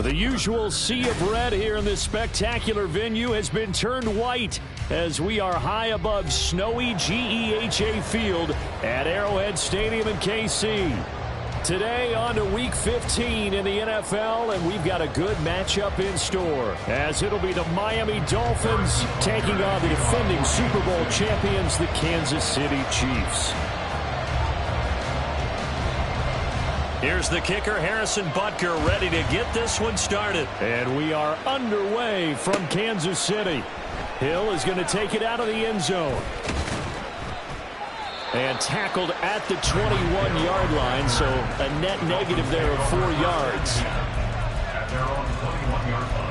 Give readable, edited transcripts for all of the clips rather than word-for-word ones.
The usual sea of red here in this spectacular venue has been turned white as we are high above snowy GEHA Field at Arrowhead Stadium in KC. Today on to Week 15 in the NFL, and we've got a good matchup in store, as it'll be the Miami Dolphins taking on the defending Super Bowl champions, the Kansas City Chiefs. Here's the kicker, Harrison Butker, ready to get this one started. And we are underway from Kansas City. Hill is going to take it out of the end zone. And tackled at the 21-yard line, so a net negative there of 4 yards. At their own 21-yard line.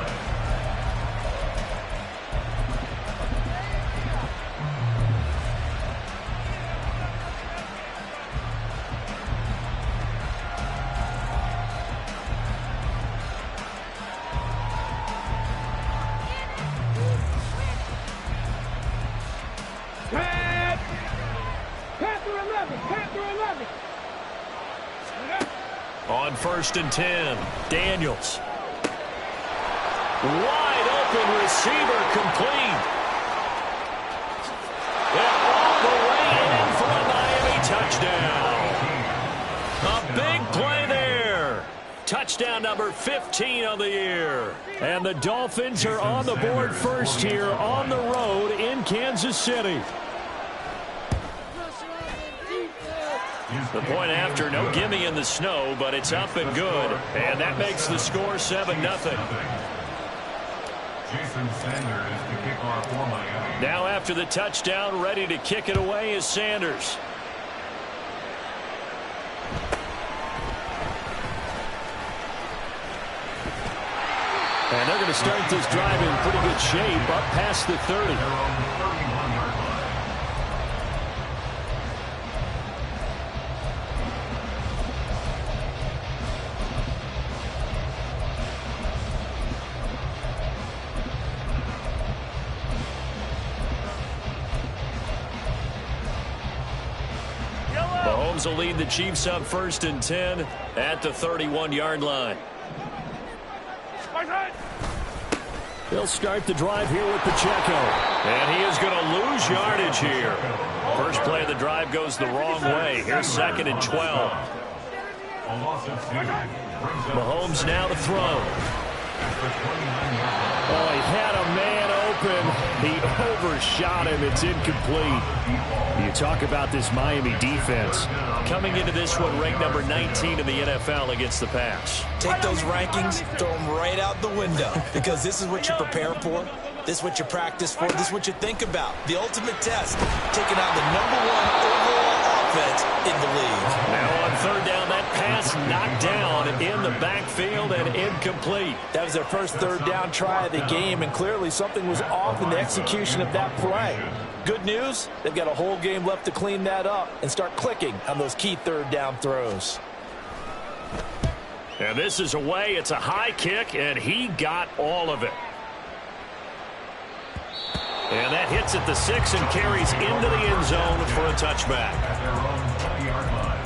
On 1st and 10, Daniels. Wide open receiver, complete. And all the way in for a Miami touchdown. A big play there. Touchdown number 15 on the year. And the Dolphins are on the board first here on the road in Kansas City. The point after, no gimme in the snow, but it's up and good. And that makes the score 7-0. Jason Sanders is the kickoff for Miami. Now after the touchdown, ready to kick it away is Sanders. And they're going to start this drive in pretty good shape up past the 30. Mahomes will lead the Chiefs up 1st and 10 at the 31-yard line. They'll start the drive here with Pacheco. And he is going to lose yardage here. First play of the drive goes the wrong way. Here's 2nd and 12. Mahomes now to throw. Oh, he had a man open. He overshot him. It's incomplete. You talk about this Miami defense. Coming into this one, ranked number 19 in the NFL against the pass. Take those rankings, throw them right out the window, because this is what you prepare for. This is what you practice for. This is what you think about. The ultimate test, taking out the #1 overall offense in the league. Now on 3rd down, that pass knocked down in the backfield and incomplete. That was their first 3rd down try of the game, and clearly something was off in the execution of that play. Good news, they've got a whole game left to clean that up and start clicking on those key 3rd down throws. And this is away. It's a high kick, and he got all of it. And that hits at the 6 and carries into the end zone for a touchback. At their own 20-yard line.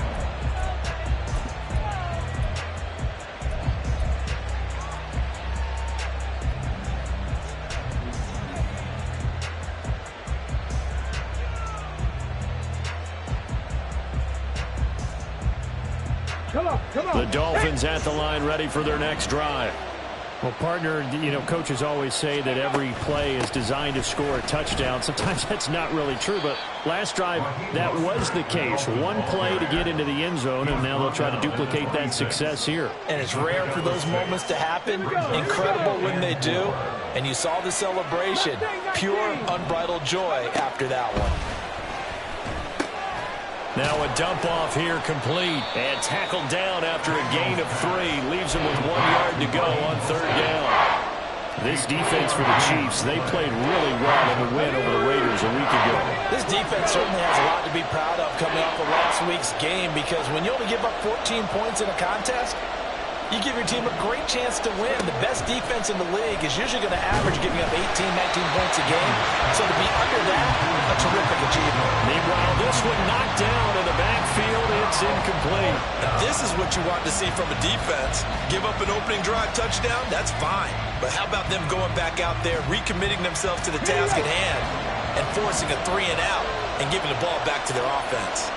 The Dolphins at the line ready for their next drive. Well, partner, you know, coaches always say that every play is designed to score a touchdown. Sometimes that's not really true, but last drive, that was the case. One play to get into the end zone, and now they'll try to duplicate that success here. And it's rare for those moments to happen. Incredible when they do. And you saw the celebration. Pure, unbridled joy after that one. Now a dump off here complete and tackled down after a gain of 3. Leaves him with 1 yard to go on 3rd down. This defense for the Chiefs, they played really well in the win over the Raiders a week ago. This defense certainly has a lot to be proud of coming off of last week's game, because when you only give up 14 points in a contest, you give your team a great chance to win. The best defense in the league is usually going to average giving up 18, 19 points a game. So to be under that, a terrific achievement. Meanwhile, this one knocked down in the backfield. It's That's incomplete. Now, this is what you want to see from a defense. Give up an opening drive touchdown, that's fine. But how about them going back out there, recommitting themselves to the task at hand, and forcing a 3 and out, and giving the ball back to their offense.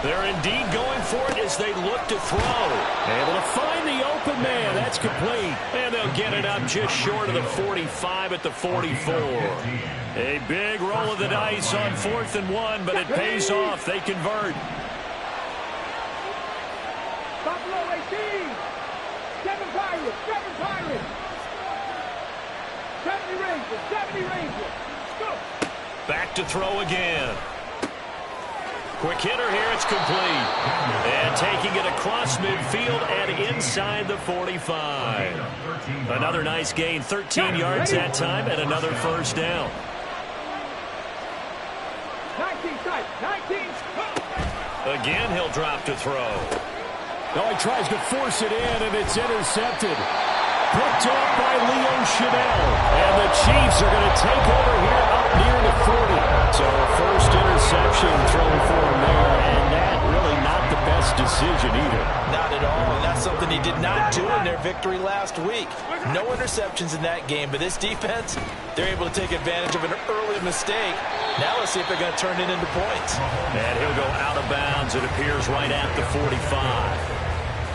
They're indeed going for it as they look to throw. Able to find the open man. That's complete. And they'll get it up just short of the 45 at the 44. A big roll of the dice on 4th and 1, but it pays off. They convert. Buffalo 18. 7 Pirates. 7 Pirates. 70 Rangers. 70 Rangers. Go. Back to throw again. Quick hitter here, it's complete. And taking it across midfield and inside the 45. Another nice gain, 13 yards that time, and another first down. 19 tight, 19. Again, he'll drop to throw. Oh, he tries to force it in, and it's intercepted. Picked off by Leo Chanel. And the Chiefs are going to take over here up near the 40. So a first interception thrown for him there, and that really not the best decision either. Not at all, and that's something he did not do in their victory last week. No interceptions in that game, but this defense, they're able to take advantage of an early mistake. Now let's see if they're going to turn it into points. And he'll go out of bounds, it appears, right at the 45.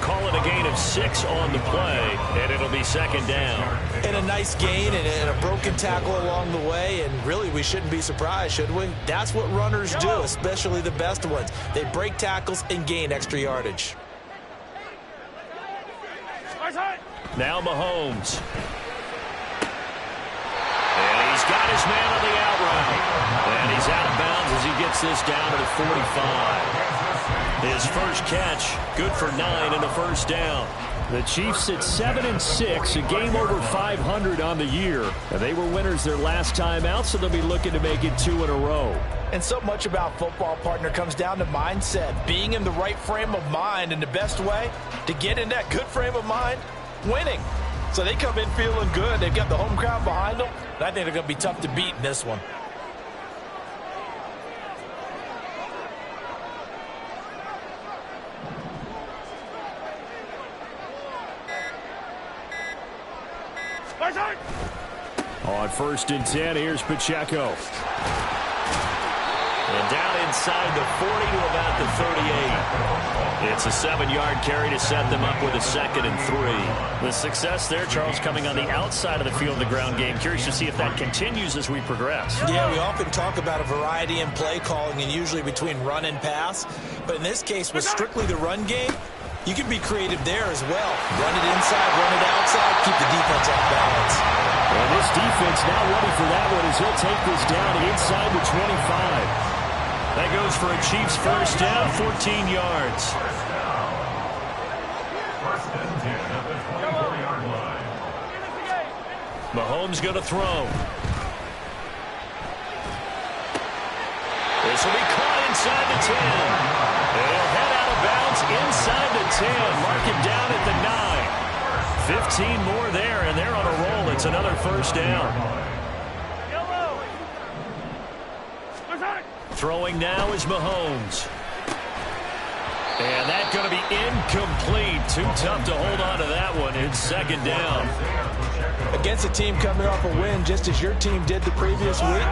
Call it a gain of 6 on the play, and it'll be second down. And a nice gain and a broken tackle along the way, and really we shouldn't be surprised, should we? That's what runners do, especially the best ones. They break tackles and gain extra yardage. Now Mahomes. And he's got his man on the out route. And he's out of bounds as he gets this down to the 45. His first catch, good for 9 and a first down. The Chiefs at 7-6, a game over 500 on the year. And they were winners their last time out, so they'll be looking to make it 2 in a row. And so much about football, partner, comes down to mindset. Being in the right frame of mind, and the best way to get in that good frame of mind, winning. So they come in feeling good. They've got the home crowd behind them. And I think they're going to be tough to beat in this one. On 1st and 10, here's Pacheco. And down inside the 40 to about the 38. It's a 7-yard carry to set them up with a 2nd and 3. The success there, Charles, coming on the outside of the field of the ground game. Curious to see if that continues as we progress. Yeah, we often talk about a variety in play calling and usually between run and pass. But in this case, with strictly the run game, you can be creative there as well. Run it inside, run it outside, keep the defense off balance. And this defense now ready for that one as he'll take this down inside the 25. That goes for a Chiefs first down, 14 yards. First and 10 at the 24-yard line. Mahomes going to throw. This will be caught inside the 10. And he'll head out of bounds inside the 10. Mark him down at the 9. 15 more there, and they're on a roll. It's another first down. Throwing now is Mahomes. And that's going to be incomplete. Too tough to hold on to that one. It's second down. Against a team coming off a win just as your team did the previous week,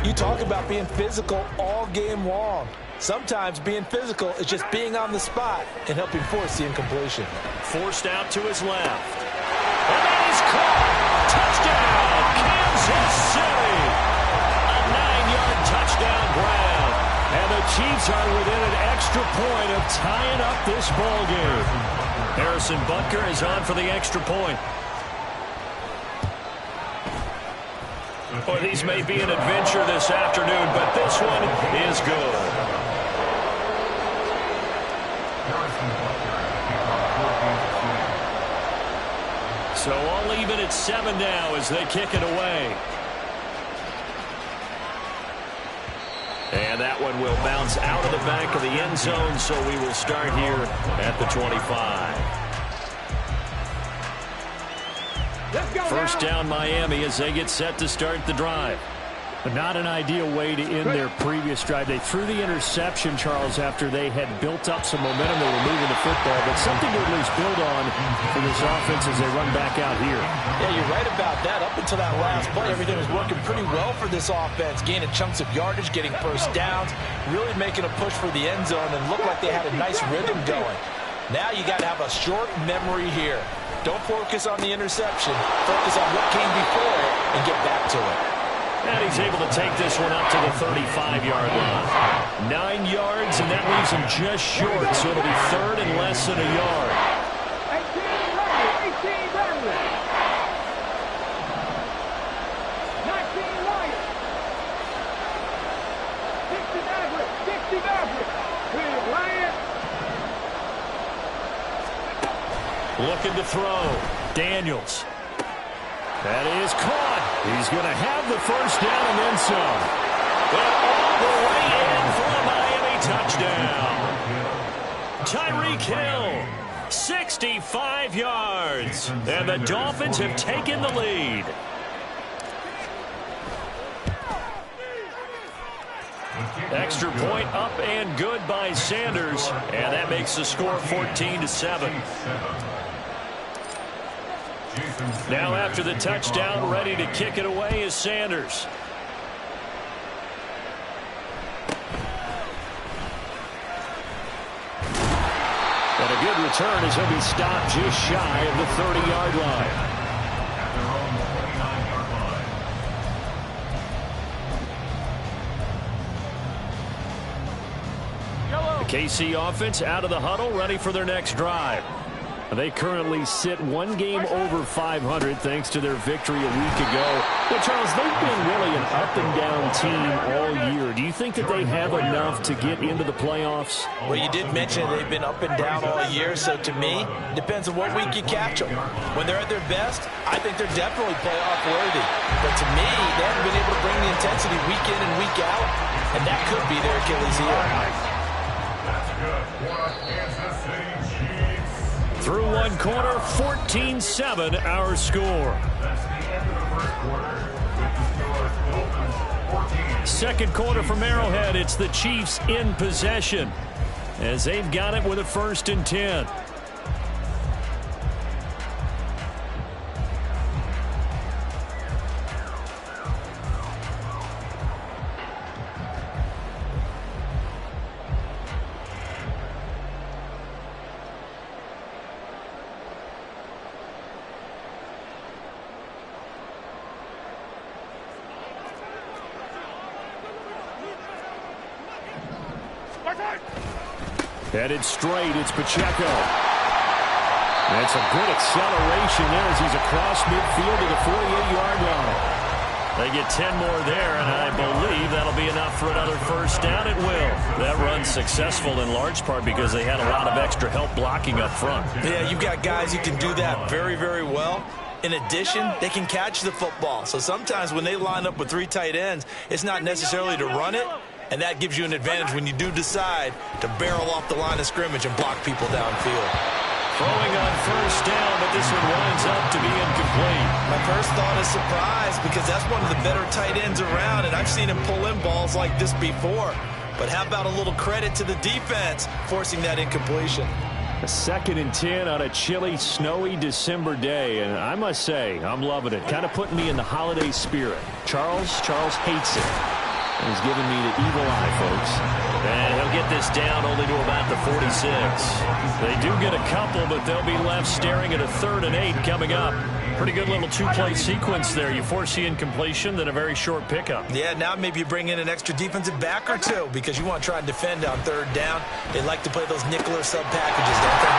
you talk about being physical all game long. Sometimes being physical is just being on the spot and helping force the incompletion. Forced out to his left. And that is caught. Touchdown, Kansas City. A 9-yard touchdown grab. And the Chiefs are within an extra point of tying up this ball game. Harrison Butker is on for the extra point. Well, these may be an adventure this afternoon, but this one is good. So all even at 7 now as they kick it away. And that one will bounce out of the back of the end zone, so we will start here at the 25. Let's go First now. down Miami as they get set to start the drive. Not an ideal way to end their previous drive. They threw the interception, Charles, after they had built up some momentum. They were moving the football, but something to at least build on for this offense as they run back out here. Yeah, you're right about that. Up until that last play, everything was working pretty well for this offense, gaining chunks of yardage, getting first downs, really making a push for the end zone, and looked like they had a nice rhythm going. Now you got to have a short memory here. Don't focus on the interception. Focus on what came before it and get back to it. And he's able to take this one up to the 35-yard line. 9 yards, and that leaves him just short, so it'll be third and less than a yard. 18 Ryan, 18 Ryan. 19 Ryan. 60 Maverick, 60 Maverick. With Ryan. Looking to throw. Daniels. That is caught. He's going to have the first down and then some. And all the way in for a Miami touchdown. Tyreek Hill, 65 yards. And the Dolphins have taken the lead. Extra point up and good by Sanders. And that makes the score 14-7. Now after the touchdown, ready to kick it away is Sanders. And a good return as he'll be stopped just shy of the 30-yard line. The KC offense out of the huddle, ready for their next drive. They currently sit one game over 500 thanks to their victory a week ago. But, Charles, they've been really an up-and-down team all year. Do you think that they have enough to get into the playoffs? Well, you did mention they've been up and down all year, so to me, it depends on what week you catch them. When they're at their best, I think they're definitely playoff-worthy. But to me, they haven't been able to bring the intensity week in and week out, and that could be their Achilles heel. That's good. What Kansas City Chiefs. Through one quarter, 14-7 our score. That's the end of the first quarter. With the score, Dolphins 14. Second quarter from Arrowhead, it's the Chiefs in possession as they've got it with a 1st and 10. Headed straight, it's Pacheco. That's a good acceleration there as he's across midfield to the 48-yard line. They get 10 more there, and I believe that'll be enough for another first down. It will. That run's successful in large part because they had a lot of extra help blocking up front. Yeah, you've got guys who can do that very, very well. In addition, they can catch the football. So sometimes when they line up with 3 tight ends, it's not necessarily to run it. And that gives you an advantage when you do decide to barrel off the line of scrimmage and block people downfield. Throwing on first down, but this one winds up to be incomplete. My first thought is surprise because that's one of the better tight ends around, and I've seen him pull in balls like this before. But how about a little credit to the defense forcing that incompletion? A 2nd and 10 on a chilly, snowy December day, and I must say, I'm loving it. Kind of putting me in the holiday spirit. Charles hates it. He's giving me the evil eye, folks. And he'll get this down only to about the 46. They do get a couple, but they'll be left staring at a 3rd and 8 coming up. Pretty good little 2-play sequence there. You force the incompletion, then a very short pickup. Yeah, now maybe you bring in an extra defensive back or 2 because you want to try and defend on 3rd down. They like to play those nickel or sub packages, don't they?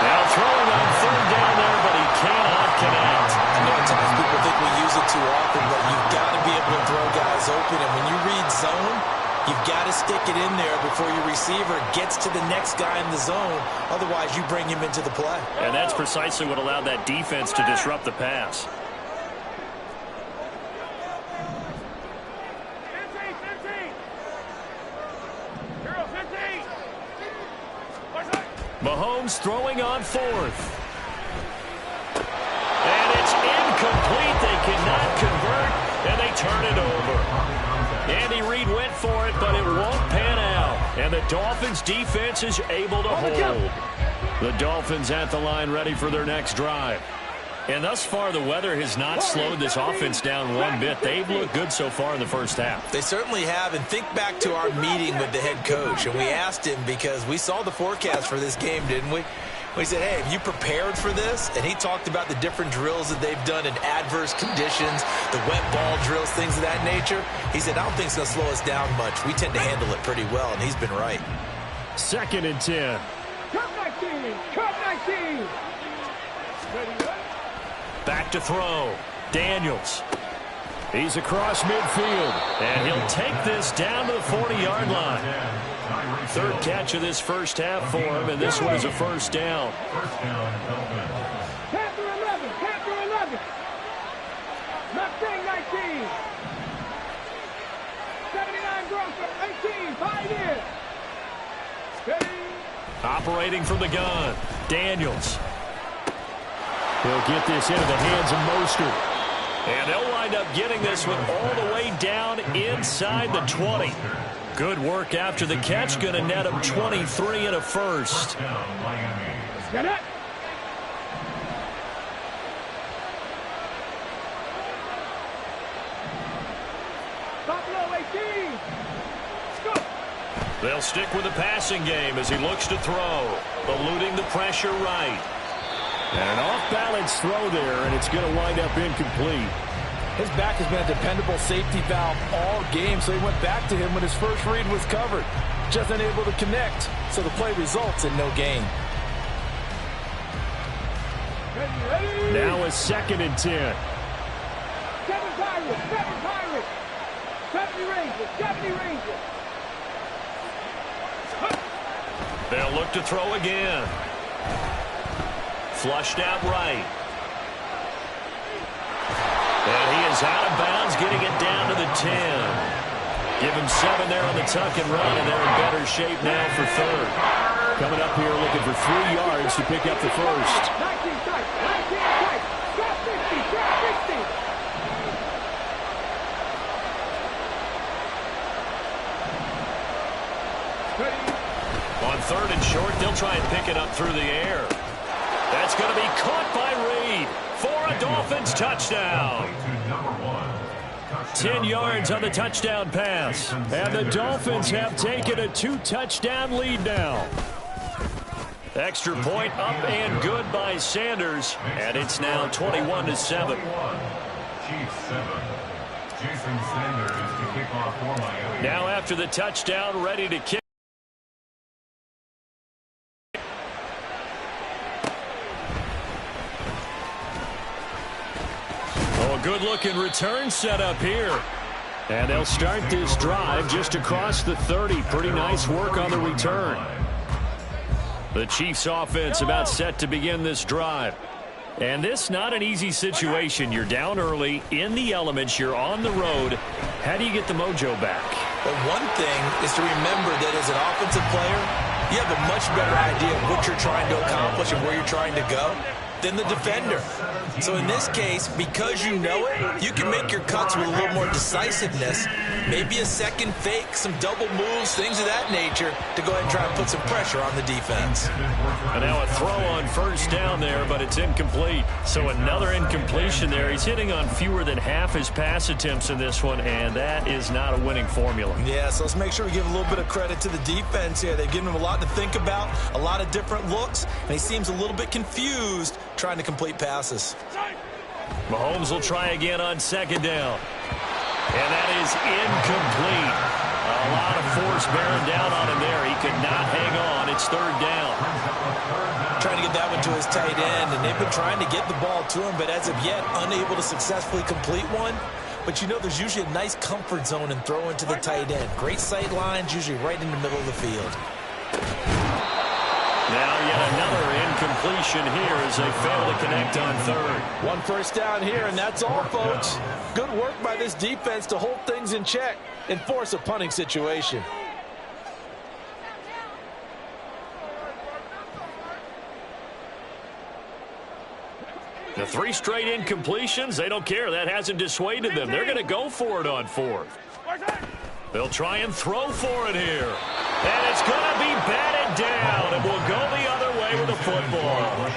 Now throwing on 3rd down there, but he cannot connect. I know at times people think we use it too often, but you've got to be able to throw guys open. And when you read zone, you've got to stick it in there before your receiver gets to the next guy in the zone. Otherwise, you bring him into the play. And that's precisely what allowed that defense to disrupt the pass. 15. Mahomes throwing on 4th. And it's incomplete. They cannot convert, and they turn it over. Andy Reid went for it, but it won't pan out. And the Dolphins defense is able to hold. The Dolphins at the line ready for their next drive. And thus far, the weather has not slowed this offense down one bit. They've looked good so far in the first half. They certainly have. And think back to our meeting with the head coach. And we asked him, because we saw the forecast for this game, didn't we? We said, hey, have you prepared for this? And he talked about the different drills that they've done in adverse conditions, the wet ball drills, things of that nature. He said, I don't think it's going to slow us down much. We tend to handle it pretty well, and he's been right. 2nd and 10. Cut 19. Cut 19. Back to throw. Daniels. He's across midfield. And he'll take this down to the 40-yard line. 3rd catch of this first half for him, and this one is a first down. Panther 11. Panther 11. Mustang 19. 79 Bronco 18. 5 in. Steady. Operating from the gun. Daniels. He'll get this into the hands of Mostert. And they'll wind up getting this one all the way down inside the 20. Good work after the catch. Going to net him 23 and a first. Get it. Buffalo 18. Go. They'll stick with the passing game as he looks to throw. Eluding the pressure right. And an off-balance throw there, and it's going to wind up incomplete. His back has been a dependable safety valve all game, so he went back to him when his first read was covered. Just unable to connect, so the play results in no gain. Now a 2nd and 10. 7 Pirates. 7 Pirates. 70 Rangers. 70 Rangers. They'll look to throw again. Flushed out right. And he is out of bounds, getting it down to the 10. Give him 7 there on the tuck and run, and they're in better shape now for 3rd. Coming up here looking for 3 yards to pick up the first. 19 tight. 19 tight. Got 50. Got 60. On 3rd and short, they'll try and pick it up through the air. That's going to be caught by Reid for a Dolphins touchdown. 10 yards on the touchdown pass. And the Dolphins have taken a 2-touchdown lead now. Extra point up and good by Sanders. And it's now 21-7. Now after the touchdown, ready to kick. Good-looking return set up here. And they'll start this drive just across the 30. Pretty nice work on the return. The Chiefs offense about set to begin this drive. And this not an easy situation. You're down early, in the elements, you're on the road. How do you get the mojo back? Well, one thing is to remember that as an offensive player, you have a much better idea of what you're trying to accomplish and where you're trying to go than the defender. So in this case, because you know it, you can make your cuts with a little more decisiveness. Maybe a second fake, some double moves, things of that nature to go ahead and try and put some pressure on the defense. And now a throw on first down there, but it's incomplete. So another incompletion there. He's hitting on fewer than half his pass attempts in this one, and that is not a winning formula. Yeah, so let's make sure we give a little bit of credit to the defense here. They've given him a lot to think about, a lot of different looks, and he seems a little bit confused trying to complete passes. Mahomes will try again on 2nd down. And that is incomplete. A lot of force bearing down on him there. He could not hang on. It's 3rd down. Trying to get that one to his tight end, and they've been trying to get the ball to him, but as of yet, unable to successfully complete one. But you know there's usually a nice comfort zone in throwing to the tight end. Great sight lines, usually right in the middle of the field. Now yet another incompletion here as they fail to connect on 3rd. One first down here, and that's all, folks. Good work by this defense to hold things in check and force a punting situation. The 3 straight incompletions, they don't care. That hasn't dissuaded them. They're going to go for it on 4th. They'll try and throw for it here. And it's going to be batted down. And will go the other way with the football.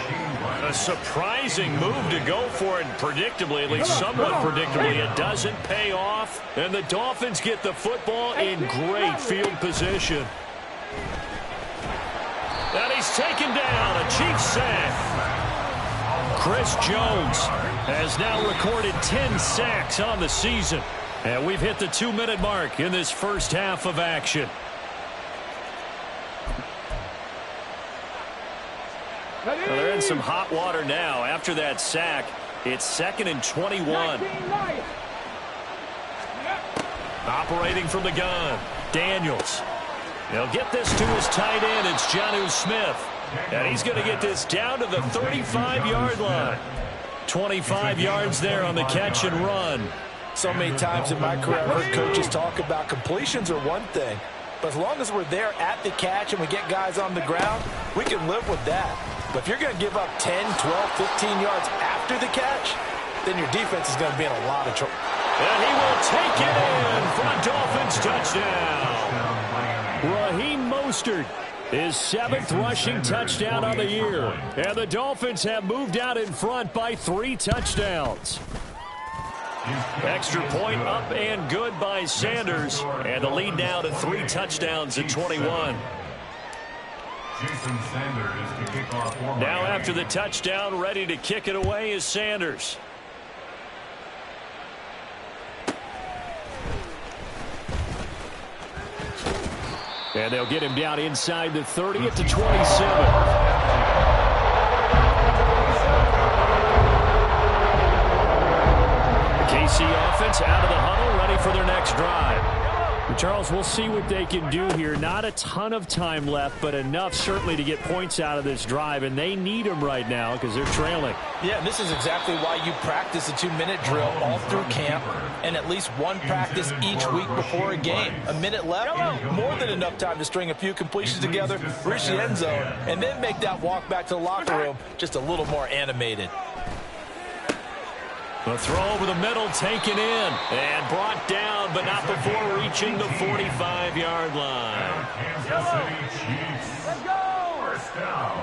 A surprising move to go for it. Predictably, at least somewhat predictably, it doesn't pay off. And the Dolphins get the football in great field position. And he's taken down. A Chiefs sack. Chris Jones has now recorded 10 sacks on the season. And we've hit the 2-minute mark in this first half of action. Well, they're in some hot water now. After that sack, it's 2nd and 21. Operating from the gun, Daniels. He'll get this to his tight end. It's Jonnu Smith. And he's going to get this down to the 35-yard line. 25 yards there on the catch and run. So many times in my career, I've heard coaches talk about completions are one thing. But as long as we're there at the catch and we get guys on the ground, we can live with that. But if you're going to give up 10, 12, 15 yards after the catch, then your defense is going to be in a lot of trouble. And he will take it in for a Dolphins touchdown. Raheem Mostert, his 7th rushing touchdown on the year. And the Dolphins have moved out in front by 3 touchdowns. Extra point up and good by Sanders. And the lead now to 3 touchdowns at 21. Now after the touchdown, ready to kick it away is Sanders. And they'll get him down inside the 30 at the 27. KC offense out of the huddle, ready for their next drive. Charles, we'll see what they can do here. Not a ton of time left, but enough certainly to get points out of this drive, and they need them right now because they're trailing. Yeah, and this is exactly why you practice a 2-minute drill all through camp and at least one practice each week before a game. A minute left, more than enough time to string a few completions together, reach the end zone, and then make that walk back to the locker room just a little more animated. The throw over the middle, taken in, and brought down, but not before reaching the 45-yard line. Kansas City Chiefs. Let's go! First down.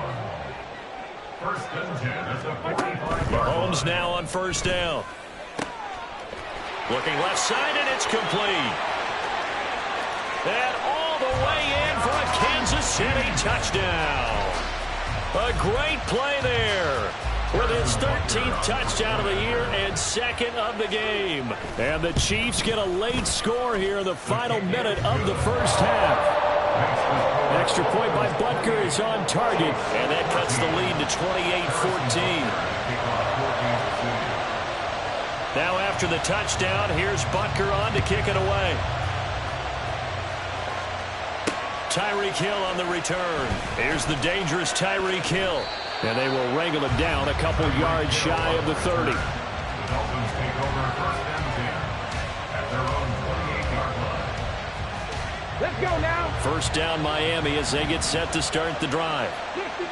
1st and 10 at the 45-yard line. Mahomes now on 1st down. Looking left side, and it's complete. And all the way in for a Kansas City touchdown. A great play there. With his 13th touchdown of the year and 2nd of the game. And the Chiefs get a late score here in the final minute of the first half. Extra point by Butker is on target. And that cuts the lead to 28-14. Now after the touchdown, here's Butker on to kick it away. Tyreek Hill on the return. Here's the dangerous Tyreek Hill. And they will wrangle him down a couple yards shy of the 30. The Dolphins take over 1st and 10 at their own 28-yard line. Let's go now. First down Miami as they get set to start the drive.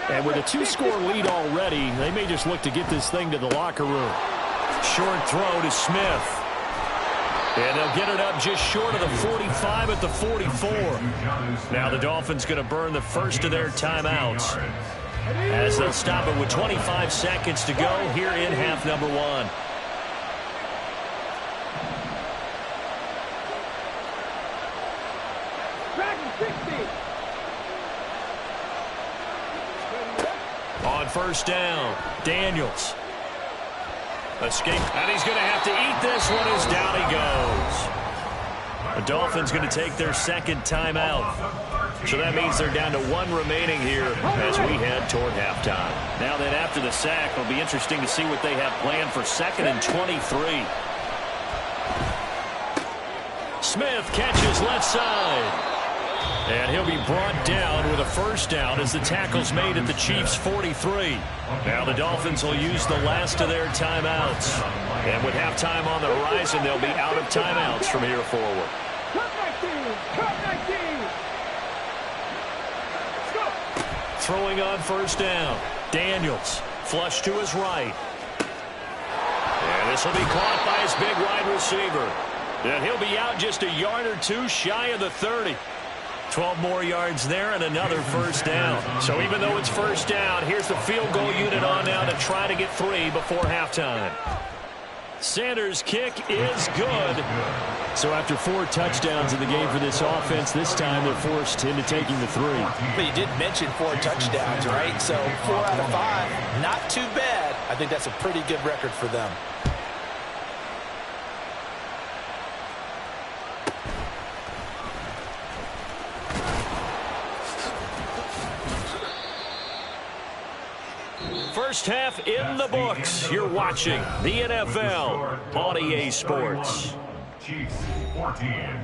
And with a 2-score lead already, they may just look to get this thing to the locker room. Short throw to Smith. And they'll get it up just short of the 45 at the 44. Now the Dolphins going to burn the first of their timeouts, as they'll stop it with 25 seconds to go here in half number 1. On 1st down, Daniels. Escape, and he's going to have to eat this one as down he goes. The Dolphins going to take their 2nd timeout. So that means they're down to 1 remaining here as we head toward halftime. Now then, after the sack, it'll be interesting to see what they have planned for 2nd and 23. Smith catches left side. And he'll be brought down with a 1st down as the tackle's made at the Chiefs' 43. Now the Dolphins will use the last of their timeouts. And with halftime on the horizon, they'll be out of timeouts from here forward. Cut 19! Cut 19! Throwing on 1st down. Daniels, flush to his right. This will be caught by his big wide receiver. And he'll be out just a yard or two shy of the 30. 12 more yards there and another first down. So even though it's first down, here's the field goal unit on now to try to get 3 before halftime. Sanders' kick is good. So after 4 touchdowns in the game for this offense, this time they're forced into taking the 3. But you did mention 4 touchdowns, right? So 4 out of 5, not too bad. I think that's a pretty good record for them. First half in the books. You're watching the NFL on EA Sports. Chiefs 14.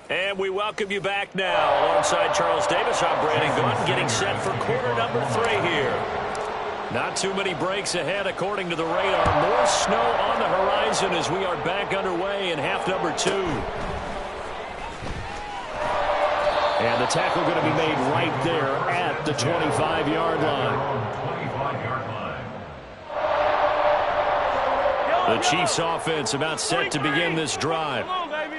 And we welcome you back now. Alongside Charles Davis, I'm Brandon Gunn, getting set for quarter number 3 here. Not too many breaks ahead according to the radar. More snow on the horizon as we are back underway in half number 2. And the tackle going to be made right there at the 25-yard line. The Chiefs offense about set to begin this drive.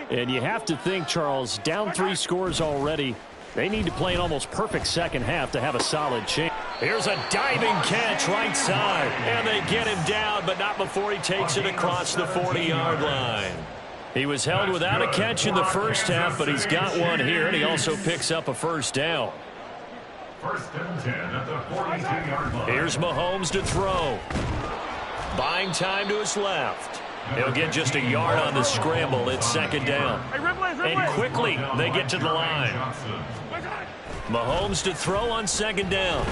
And you have to think, Charles, down 3 scores already. They need to play an almost perfect second half to have a solid chance. Here's a diving catch right side. And they get him down, but not before he takes it across the 40-yard line. He was held without a catch in the first half, but he's got one here, and he also picks up a first down. First and 10 at the 42-yard line. Here's Mahomes to throw. Buying time to his left. He'll get just a yard on the scramble. It's second down. And quickly, they get to the line. Mahomes to throw on second down.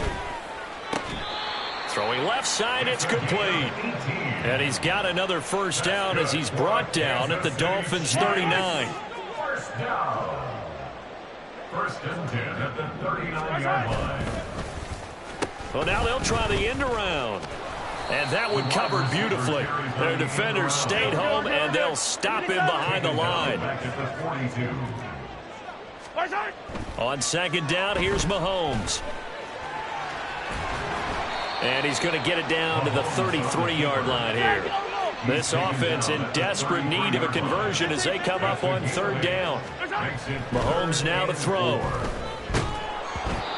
Throwing left side, it's complete. And he's got another first down as he's brought down at the Dolphins' 39. First down. First and 10 at the 39-yard line. Well, now they'll try the end around. And that one covered beautifully. Their defenders stayed home, and they'll stop him behind the line. On second down, here's Mahomes. And he's going to get it down to the 33-yard line here. This offense in desperate need of a conversion as they come up on third down. Mahomes now to throw.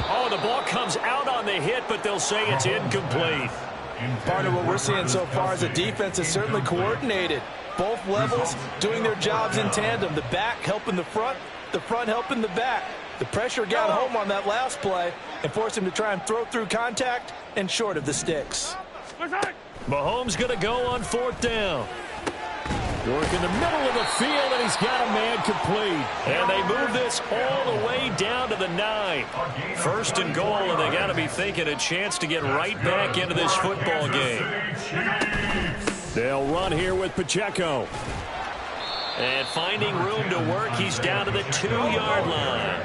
Oh, the ball comes out on the hit, but they'll say it's incomplete. Partner, what we're seeing so far is the defense is certainly coordinated. Both levels doing their jobs in tandem. The back helping the front helping the back. The pressure got home on that last play and forced him to try and throw through contact and short of the sticks. Mahomes going to go on fourth down. Work in the middle of the field, and he's got a man complete. And they move this all the way down to the 9. First and goal, and they got to be thinking a chance to get right back into this football game. They'll run here with Pacheco. And finding room to work, he's down to the 2-yard line.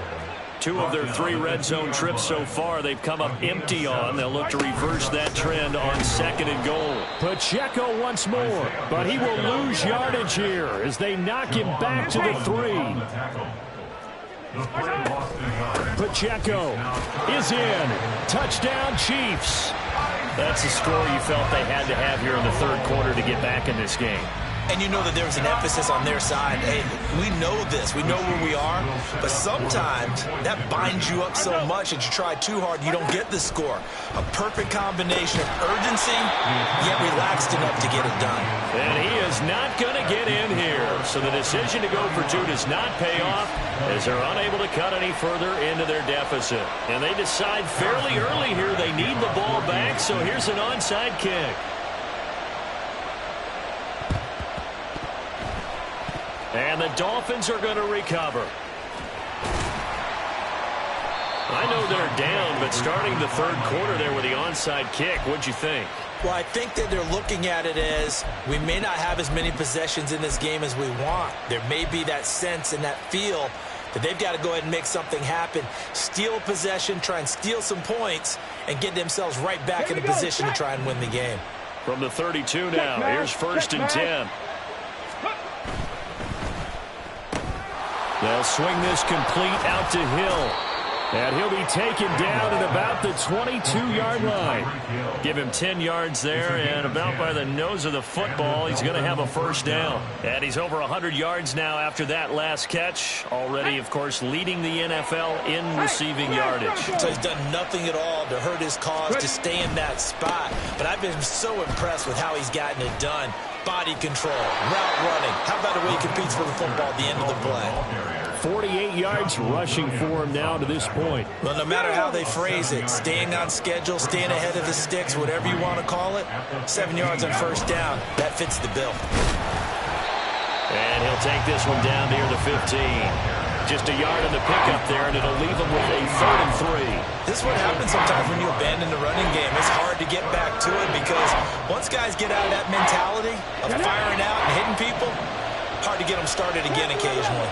2 of their 3 red zone trips so far they've come up empty on. They'll look to reverse that trend on second and goal. Pacheco once more, but he will lose yardage here as they knock him back to the 3. Pacheco is in. Touchdown, Chiefs. That's the score you felt they had to have here in the third quarter to get back in this game. And you know that there was an emphasis on their side. Hey, we know this. We know where we are. But sometimes that binds you up so much that you try too hard, you don't get the score. A perfect combination of urgency, yet relaxed enough to get it done. And he is not going to get in here. So the decision to go for 2 does not pay off as they're unable to cut any further into their deficit. And they decide fairly early here they need the ball back, so here's an onside kick. And the Dolphins are going to recover. I know they're down, but starting the third quarter there with the onside kick, what'd you think? Well, I think that they're looking at it as we may not have as many possessions in this game as we want. There may be that sense and that feel that they've got to go ahead and make something happen, steal possession, try and steal some points, and get themselves right back in a position to try and win the game. From the 32 now, here's first and 10. They'll swing this complete out to Hill. And he'll be taken down at about the 22-yard line. Give him 10 yards there, and about by the nose of the football, he's going to have a first down. And he's over 100 yards now after that last catch. Already, of course, leading the NFL in receiving yardage. So he's done nothing at all to hurt his cause, to stay in that spot. But I've been so impressed with how he's gotten it done. Body control, route running. How about the way he competes for the football at the end of the play? 48 yards rushing for him now to this point. Well, no matter how they phrase it, staying on schedule, staying ahead of the sticks, whatever you want to call it, 7 yards on first down, that fits the bill. And he'll take this one down near the 15. Just a yard in the pickup there, and it'll leave him with a 3rd and 3. This is what happens sometimes when you abandon the running game. It's hard to get back to it because once guys get out of that mentality of firing out and hitting people, hard to get them started again occasionally.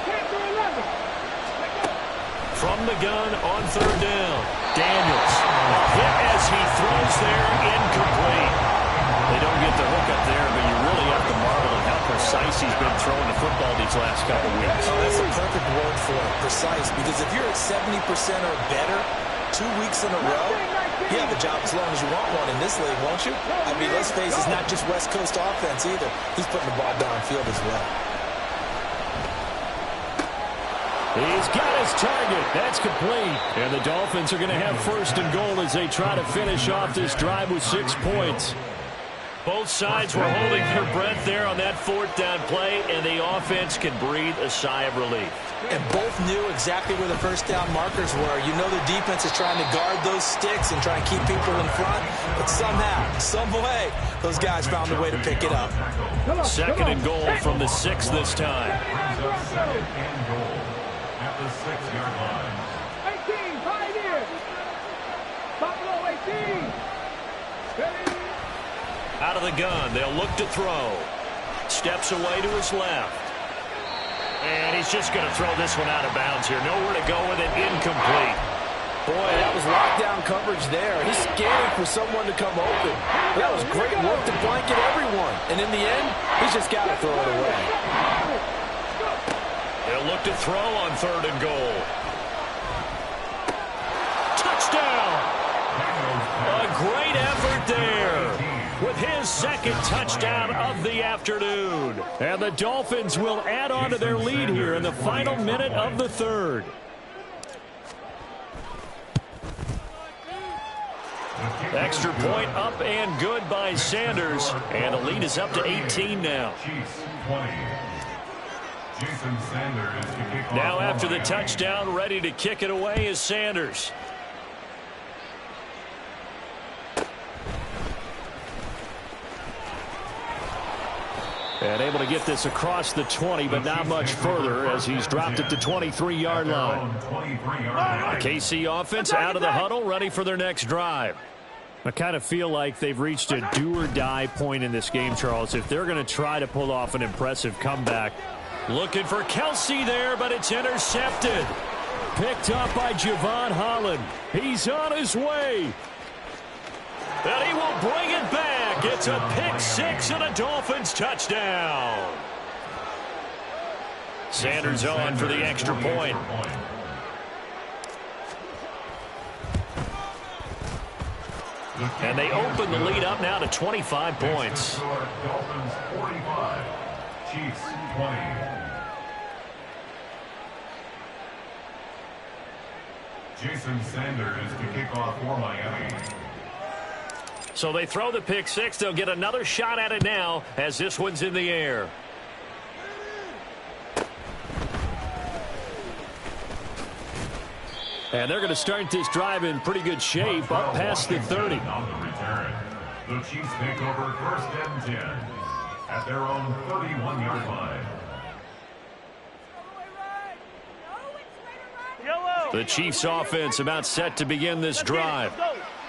From the gun on 3rd down, Daniels. A hit as he throws there, incomplete. They don't get the hook up there, but you really have to marvel at how precise he's been throwing the football these last couple weeks. Oh, that's a perfect word for it, precise, because if you're at 70% or better 2 weeks in a row, you have a job as long as you want one in this league, won't you? I mean, let's face it, it's not just West Coast offense either. He's putting the ball downfield as well. He's got his target. That's complete. And the Dolphins are going to have 1st and goal as they try to finish off this drive with 6 points. Both sides were holding their breath there on that 4th down play, and the offense can breathe a sigh of relief. And both knew exactly where the first down markers were. You know the defense is trying to guard those sticks and try and keep people in front. But somehow, some way, those guys found a way to pick it up. 2nd and goal from the 6 this time. At the 6-yard line. 18, Pioneers. Buffalo 18. Out of the gun, they'll look to throw. Steps away to his left. And he's just going to throw this one out of bounds here. Nowhere to go with it, incomplete. Boy, that was lockdown coverage there. He's scanning for someone to come open. That was great work to blanket everyone. And in the end, he's just got to throw it away. They'll look to throw on 3rd and goal. Touchdown! A great effort there with his 2nd touchdown of the afternoon. And the Dolphins will add on to their lead here in the final minute of the 3rd. Extra point up and good by Sanders. And the lead is up to 18 now. Now after the touchdown, ready to kick it away is Sanders. And able to get this across the 20, but not much further as he's dropped it to 23-yard line. The KC offense out of the huddle, ready for their next drive. I kind of feel like they've reached a do-or-die point in this game, Charles. If they're going to try to pull off an impressive comeback. Looking for Kelsey there, but it's intercepted. Picked up by Javon Holland. He's on his way. And he will bring it back. It's a pick 6 and a Dolphins touchdown. Sanders on for the extra point. And they open the lead up now to 25 points. Dolphins 45, Chiefs 20. Jason Sanders to kick off for Miami. So they throw the pick 6. They'll get another shot at it now as this one's in the air. And they're going to start this drive in pretty good shape up past the 30. On the return, the Chiefs take over 1st and 10 at their own 31-yard line. The Chiefs offense about set to begin this drive.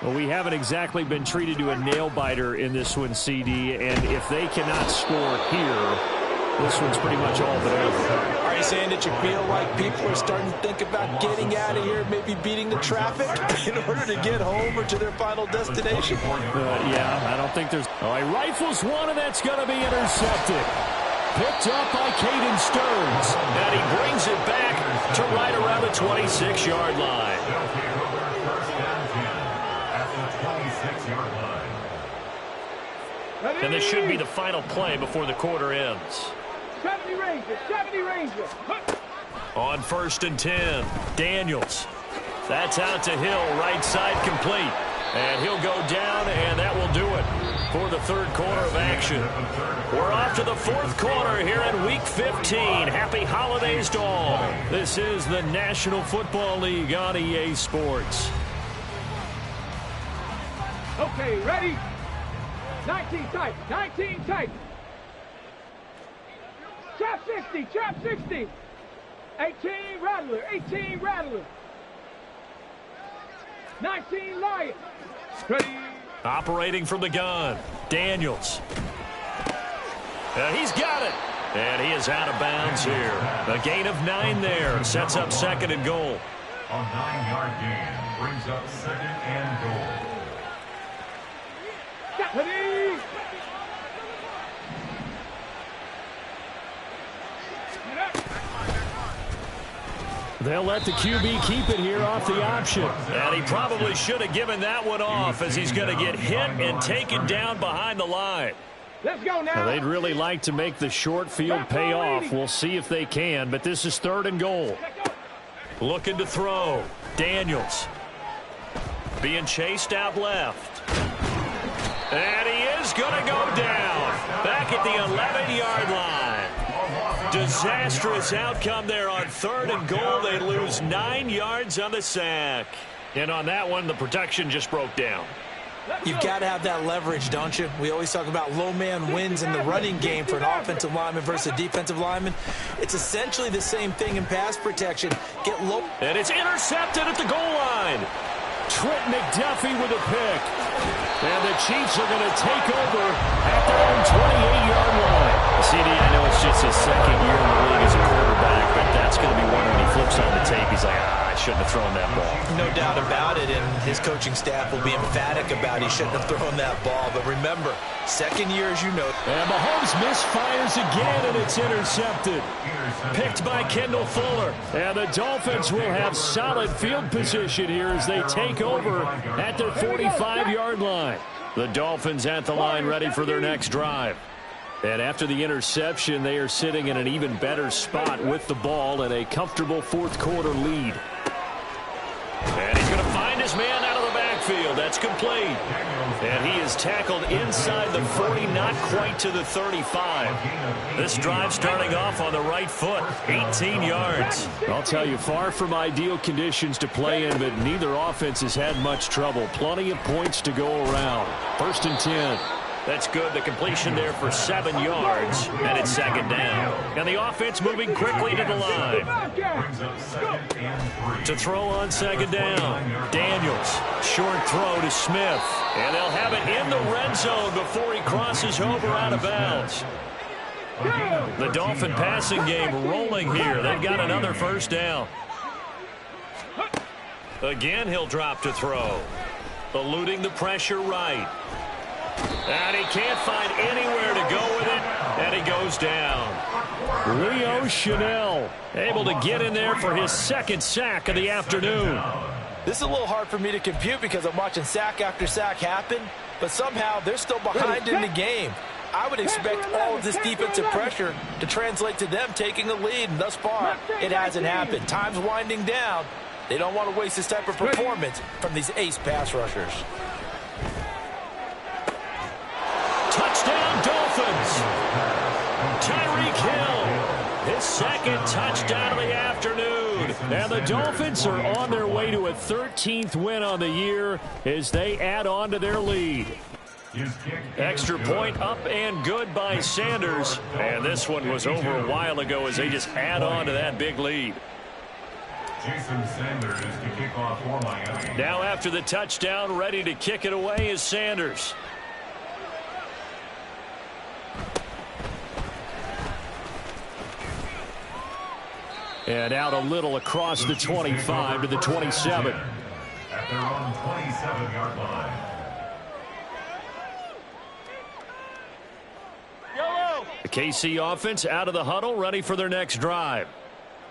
Well, we haven't exactly been treated to a nail-biter in this one, CD, and if they cannot score here, this one's pretty much all but over. Are you saying that you feel like people are starting to think about getting out of here, maybe beating the traffic in order to get home or to their final destination? Yeah, I don't think there's... All right, rifles one, and that's going to be intercepted. picked up by Caden Stearns. And he brings it back to right around the 26-yard line. They'll take over first and 10 at the 26-yard line. And this should be the final play before the quarter ends. 70 Rangers, 70 Rangers. On first and 10, Daniels. That's out to Hill, right side complete. And he'll go down, and that will do it for the third quarter of action. We're off to the fourth quarter here in Week 15. Happy holidays to all. This is the National Football League on EA Sports. Okay, ready? 19 tight, 19 tight. Trap 60, trap 60. 18 Rattler, 18 Rattler. 19 Lion. Ready. Operating from the gun, Daniels. And he's got it. And he is out of bounds here. A gain of 9 there. Sets up second and goal. A 9-yard gain brings up second and goal. Ready. They'll let the QB keep it here off the option. And he probably should have given that one off, as he's going to get hit and taken down behind the line. Let's go now. Now, they'd really like to make the short field pay off. We'll see if they can, but this is third and goal. Looking to throw. Daniels. Being chased out left. And he is going to go down. Back at the 11-yard line. Disastrous outcome there on third and goal. They lose 9 yards on the sack. And on that one, the protection just broke down. You've got to have that leverage, don't you? We always talk about low man wins in the running game for an offensive lineman versus a defensive lineman. It's essentially the same thing in pass protection. Get low. And it's intercepted at the goal line. Trent McDuffie with a pick. And the Chiefs are going to take over at their own 28-yard line. CD, I know it's just his second year in the league as a quarterback, but that's going to be one when he flips on the tape. He's like, I shouldn't have thrown that ball. No doubt about it, and his coaching staff will be emphatic about he shouldn't have thrown that ball. But remember, second year, as you know. And Mahomes misfires again, and it's intercepted. Picked by Kendall Fuller. And the Dolphins will have solid field position here as they take over at their 45-yard line. The Dolphins at the line ready for their next drive. And after the interception, they are sitting in an even better spot with the ball and a comfortable fourth quarter lead. And he's going to find his man out of the backfield. That's complete. And he is tackled inside the 40, not quite to the 35. This drive starting off on the right foot, 18 yards. I'll tell you, far from ideal conditions to play in, but neither offense has had much trouble. Plenty of points to go around. First and 10. That's good. The completion there for 7 yards, and it's second down. And the offense moving quickly to the line. To throw on second down. Daniels, short throw to Smith. And they'll have it in the red zone before he crosses over out of bounds. The Dolphin passing game rolling here. They've got another first down. Again, he'll drop to throw. Eluding the pressure right. And he can't find anywhere to go with it, and he goes down. Leo Chanel able to get in there for his second sack of the afternoon. This is a little hard for me to compute because I'm watching sack after sack happen, but somehow they're still behind in the game. I would expect all of this defensive pressure to translate to them taking a lead, and thus far, it hasn't happened. Time's winding down. They don't want to waste this type of performance from these ace pass rushers. Touchdown, Dolphins. Tyreek Hill, his second touchdown of the afternoon. And the Dolphins are on their way to a 13th win on the year as they add on to their lead. Extra point up and good by Sanders. And this one was over a while ago as they just add on to that big lead. Jason Sanders to kick off for Miami. Now after the touchdown, ready to kick it away is Sanders. And out a little across the 25 to the 27. At their own 27-yard line. KC offense out of the huddle, ready for their next drive.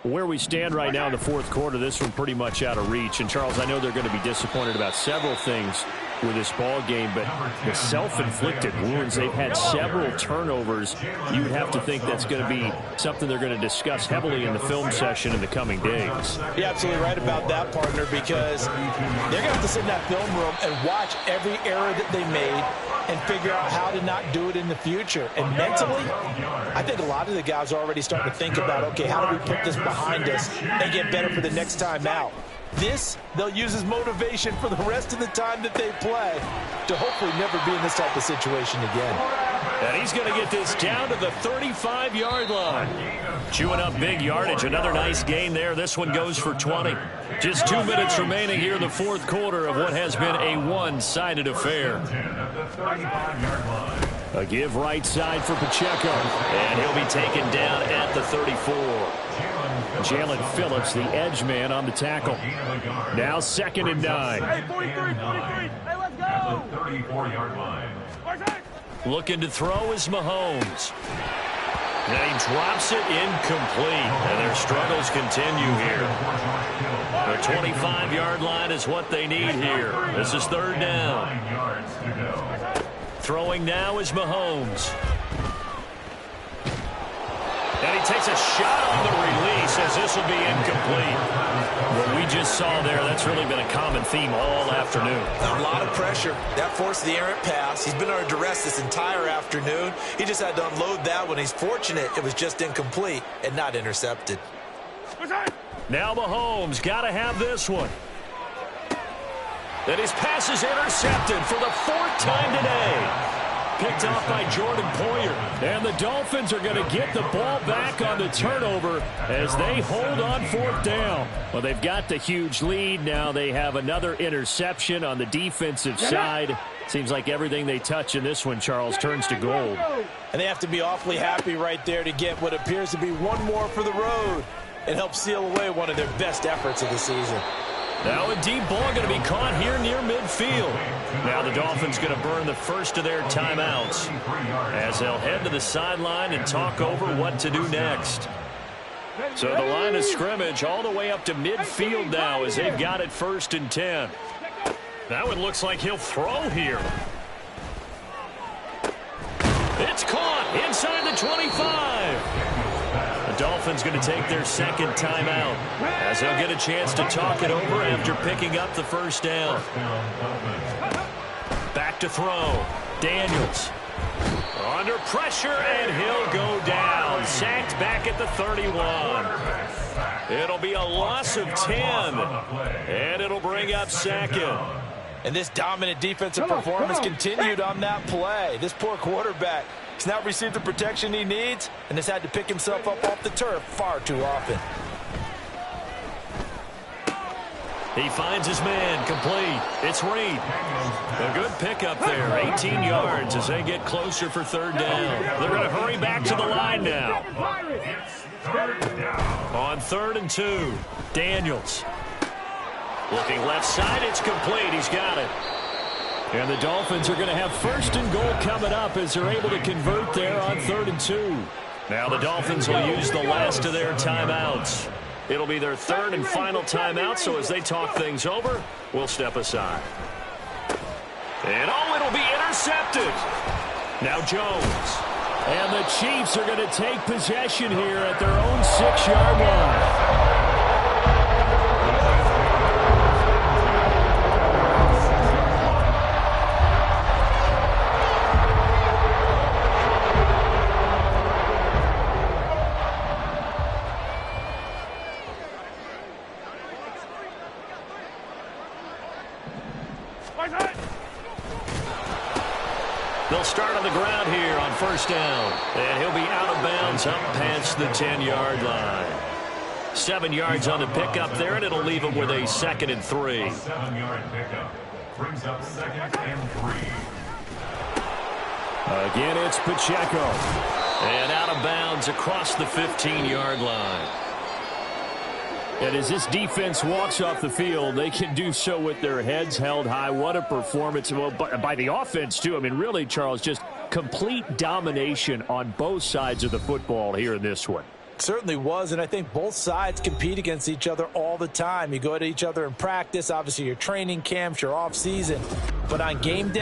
Where we stand right now in the fourth quarter, this one pretty much out of reach. And, Charles, I know they're going to be disappointed about several things with this ball game, but the self-inflicted wounds, they've had several turnovers. You would have to think that's going to be something they're going to discuss heavily in the film session in the coming days. You're absolutely right about that, partner, because they're going to have to sit in that film room and watch every error that they made and figure out how to not do it in the future. And mentally, I think a lot of the guys are already starting to think about, okay, how do we put this behind us and get better for the next time out? This, they'll use as motivation for the rest of the time that they play to hopefully never be in this type of situation again. And he's going to get this down to the 35-yard line. Chewing up big yardage. Another nice gain there. This one goes for 20. Just 2 minutes remaining here in the fourth quarter of what has been a one-sided affair. A give right side for Pacheco. And he'll be taken down at the 34. Jalen Phillips, the edge man, on the tackle. Now 2nd and 9. Hey, 43, 43. Hey, let's go. 34-yard line. Looking to throw is Mahomes. And he drops it incomplete. And their struggles continue here. The 25-yard line is what they need here. This is 3rd down. Throwing now is Mahomes. And he takes a shot on the release as this will be incomplete. What we just saw there, that's really been a common theme all afternoon. A lot of pressure. That forced the errant pass. He's been under duress this entire afternoon. He just had to unload that one. He's fortunate it was just incomplete and not intercepted. Now Mahomes got to have this one. And his pass is intercepted for the 4th time today. Picked off by Jordan Poyer. And the Dolphins are going to get the ball back on the turnover as they hold on 4th down. Well, they've got the huge lead. Now they have another interception on the defensive side. Seems like everything they touch in this one, Charles, turns to gold. And they have to be awfully happy right there to get what appears to be one more for the road and help seal away one of their best efforts of the season. Now a deep ball going to be caught here near midfield. Now the Dolphins going to burn the first of their timeouts as they'll head to the sideline and talk over what to do next. So the line of scrimmage all the way up to midfield now as they've got it 1st and 10. That one looks like he'll throw here. It's caught inside the 25. The Dolphins going to take their 2nd timeout as they'll get a chance to talk it over after picking up the 1st down. Back to throw. Daniels. Under pressure, and he'll go down. Sacked back at the 31. It'll be a loss of 10, and it'll bring up 2nd. And this dominant defensive performance continued on that play. This poor quarterback has not received the protection he needs and has had to pick himself up off the turf far too often. He finds his man complete. It's Reed. A good pickup there. 18 yards as they get closer for 3rd down. They're going to hurry back to the line now. On 3rd and 2, Daniels. Looking left side, it's complete. He's got it. And the Dolphins are going to have 1st and goal coming up as they're able to convert there on 3rd and 2. Now the Dolphins will use the last of their timeouts. It'll be their 3rd and final timeout, so as they talk things over, we'll step aside. And it'll be intercepted. Now Jones. And the Chiefs are going to take possession here at their own 6-yard line. They'll start on the ground here on 1st down. And he'll be out of bounds up past the 10-yard line. 7 yards on the pickup there, and it'll leave him with a 2nd and 3. 7-yard pickup brings up 2nd and 3. Again, it's Pacheco. And out of bounds across the 15-yard line. And as this defense walks off the field, they can do so with their heads held high. What a performance by the offense, too. I mean, really, Charles, just complete domination on both sides of the football here in this one. Certainly was, and I think both sides compete against each other all the time. You go at each other in practice, obviously your training camps, your off season, but on game day,